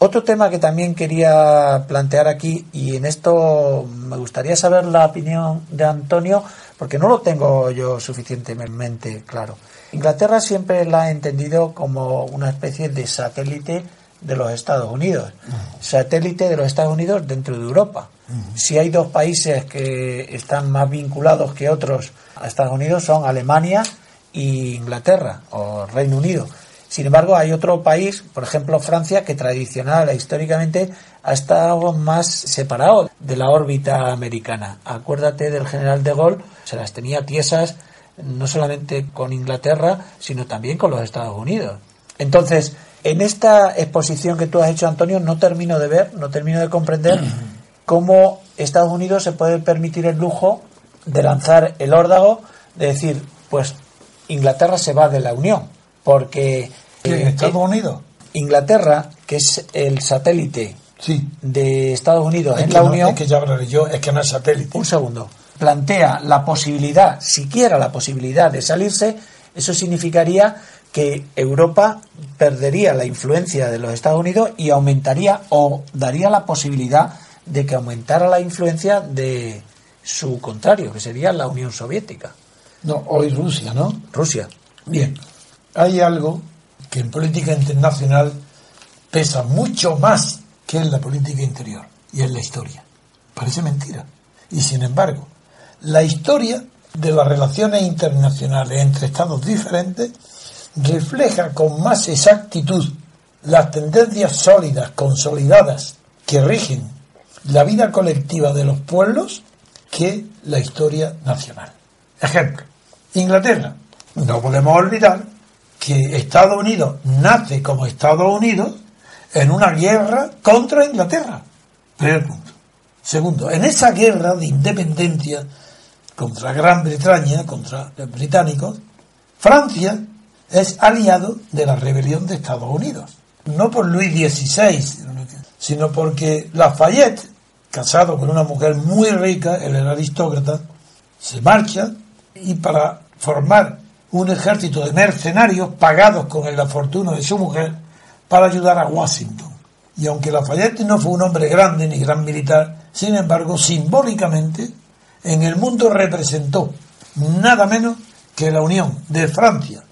Otro tema que también quería plantear aquí, y en esto me gustaría saber la opinión de Antonio, porque no lo tengo yo suficientemente claro. Inglaterra siempre la ha entendido como una especie de satélite de los Estados Unidos, satélite de los Estados Unidos dentro de Europa. Si hay dos países que están más vinculados que otros a Estados Unidos, son Alemania y Inglaterra, o Reino Unido. Sin embargo, hay otro país, por ejemplo Francia, que tradicional e históricamente ha estado más separado de la órbita americana. Acuérdate del general de Gaulle, se las tenía tiesas no solamente con Inglaterra, sino también con los Estados Unidos. Entonces, en esta exposición que tú has hecho, Antonio, no termino de comprender cómo Estados Unidos se puede permitir el lujo de lanzar el órdago, de decir, pues Inglaterra se va de la Unión, porque ¿Estados Unidos? Inglaterra, que es el satélite de Estados Unidos en la Unión, es que ya hablaré yo, es que no es satélite. Un segundo. Plantea la posibilidad, siquiera la posibilidad de salirse. Eso significaría que Europa perdería la influencia de los Estados Unidos y aumentaría, o daría la posibilidad de que aumentara la influencia de su contrario, que sería la Unión Soviética. No, hoy Rusia, ¿no? Rusia. Bien, hay algo que en política internacional pesa mucho más que en la política interior, y es la historia. Parece mentira. Y sin embargo, la historia de las relaciones internacionales entre estados diferentes refleja con más exactitud las tendencias sólidas, consolidadas, que rigen la vida colectiva de los pueblos que la historia nacional. Ejemplo, Inglaterra. No podemos olvidar que Estados Unidos nace como Estados Unidos en una guerra contra Inglaterra. Primer punto. Segundo, en esa guerra de independencia contra Gran Bretaña, contra los británicos, Francia es aliado de la rebelión de Estados Unidos. No por Luis XVI, sino porque Lafayette, casado con una mujer muy rica, él era aristócrata, se marcha y para formar un ejército de mercenarios pagados con la fortuna de su mujer para ayudar a Washington. Y aunque Lafayette no fue un hombre grande ni gran militar, sin embargo, simbólicamente, en el mundo representó nada menos que la unión de Francia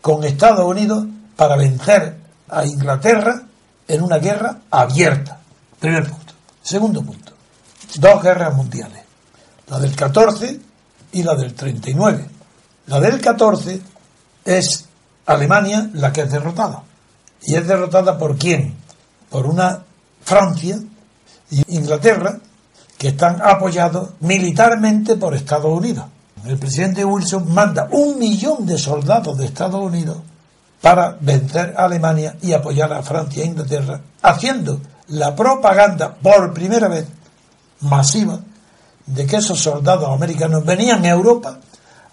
con Estados Unidos para vencer a Inglaterra en una guerra abierta. Primer punto. Segundo punto. Dos guerras mundiales. La del 14 y la del 39. La del 14 es Alemania la que es derrotada. ¿Y es derrotada por quién? Por una Francia y Inglaterra que están apoyados militarmente por Estados Unidos. El presidente Wilson manda 1 millón de soldados de Estados Unidos para vencer a Alemania y apoyar a Francia e Inglaterra, haciendo la propaganda por primera vez masiva de que esos soldados americanos venían a Europa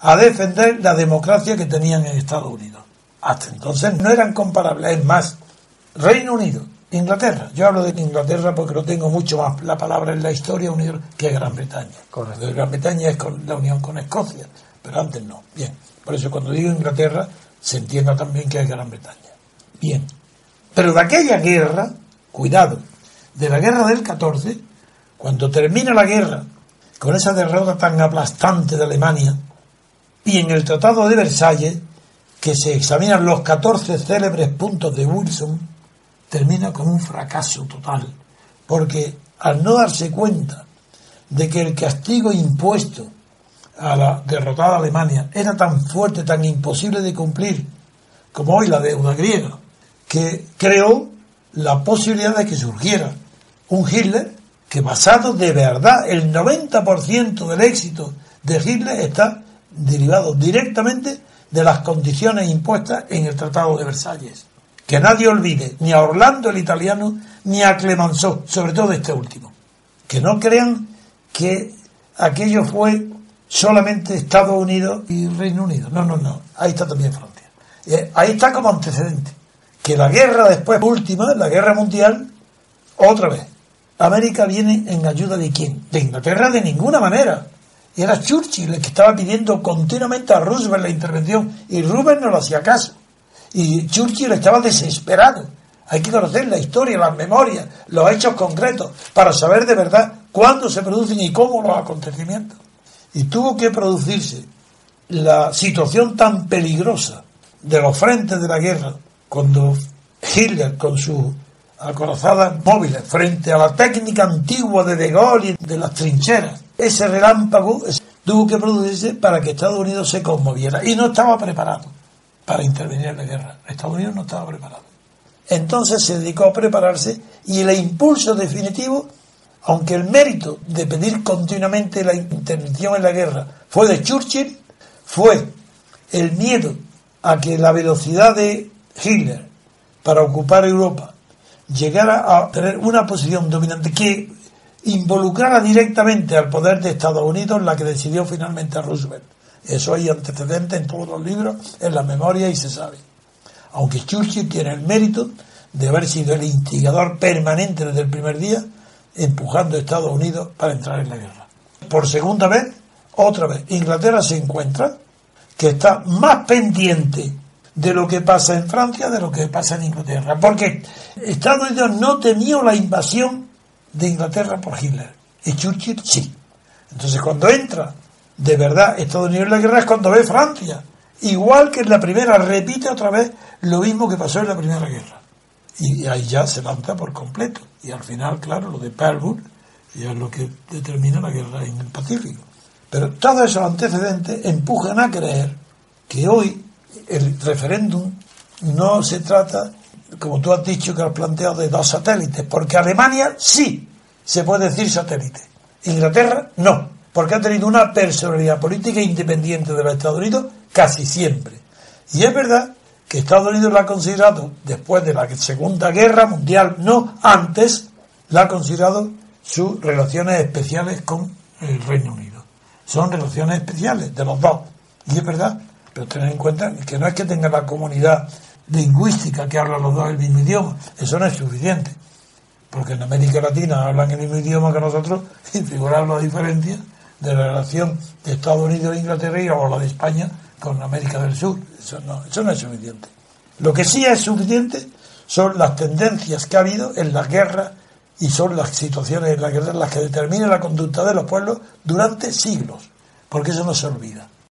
a defender la democracia que tenían en Estados Unidos. Hasta entonces no eran comparables. Es más, Reino Unido, Inglaterra. Yo hablo de Inglaterra porque no tengo mucho más la palabra en la historia que Gran Bretaña. Correcto. Gran Bretaña es con la unión con Escocia, pero antes no. Bien. Por eso cuando digo Inglaterra se entienda también que es Gran Bretaña. Bien. Pero de aquella guerra, cuidado, de la guerra del 14, cuando termina la guerra con esa derrota tan aplastante de Alemania, y en el Tratado de Versalles, que se examinan los 14 célebres puntos de Wilson, termina con un fracaso total, porque al no darse cuenta de que el castigo impuesto a la derrotada Alemania era tan fuerte, tan imposible de cumplir, como hoy la deuda griega, que creó la posibilidad de que surgiera un Hitler que, basado de verdad, el 90% del éxito de Hitler está derivado directamente de las condiciones impuestas en el Tratado de Versalles. Que nadie olvide ni a Orlando el italiano ni a Clemenceau, sobre todo este último. Que no crean que aquello fue solamente Estados Unidos y Reino Unido. No. Ahí está también Francia. Ahí está como antecedente. Que la guerra después última, la guerra mundial, otra vez. América viene en ayuda de ¿quién? De Inglaterra de ninguna manera. Y era Churchill el que estaba pidiendo continuamente a Roosevelt la intervención y Roosevelt no le hacía caso. Y Churchill estaba desesperado. Hay que conocer la historia, las memorias, los hechos concretos, para saber de verdad cuándo se producen y cómo los acontecimientos. Y tuvo que producirse la situación tan peligrosa de los frentes de la guerra, cuando Hitler, con sus acorazadas móviles, frente a la técnica antigua de Gaulle y de las trincheras, ese relámpago tuvo que producirse para que Estados Unidos se conmoviera. Y no estaba preparado para intervenir en la guerra. Estados Unidos no estaba preparado. Entonces se dedicó a prepararse, y el impulso definitivo, aunque el mérito de pedir continuamente la intervención en la guerra fue de Churchill, fue el miedo a que la velocidad de Hitler para ocupar Europa llegara a tener una posición dominante que involucrara directamente al poder de Estados Unidos, la que decidió finalmente a Roosevelt. Eso hay antecedentes en todos los libros, en la memoria, y se sabe. Aunque Churchill tiene el mérito de haber sido el instigador permanente desde el primer día, empujando a Estados Unidos para entrar en la guerra. Por segunda vez, otra vez, Inglaterra se encuentra que está más pendiente de lo que pasa en Francia de lo que pasa en Inglaterra, porque Estados Unidos no temió la invasión de Inglaterra por Hitler, y Churchill sí. Entonces, cuando entra de verdad Estados Unidos en la guerra es cuando ve Francia, igual que en la primera, repite otra vez lo mismo que pasó en la primera guerra, y ahí ya se lanza por completo, y al final, claro, lo de Pearl Harbor ya es lo que determina la guerra en el Pacífico. Pero todos esos antecedentes empujan a creer que hoy el referéndum no se trata, como tú has dicho, que has planteado, de dos satélites, porque Alemania sí se puede decir satélite, Inglaterra no, porque ha tenido una personalidad política independiente de los Estados Unidos casi siempre. Y es verdad que Estados Unidos la ha considerado, después de la Segunda Guerra Mundial, no antes, la ha considerado sus relaciones especiales con el Reino Unido. Son relaciones especiales de los dos, y es verdad, pero tener en cuenta que no es que tenga la comunidad lingüística que hablan los dos el mismo idioma, eso no es suficiente, porque en América Latina hablan el mismo idioma que nosotros, y figurar la diferencia de la relación de Estados Unidos e Inglaterra o la de España con América del Sur. Eso no es suficiente. Lo que sí es suficiente son las tendencias que ha habido en las guerras, y son las situaciones en las guerras las que determinan la conducta de los pueblos durante siglos, porque eso no se olvida.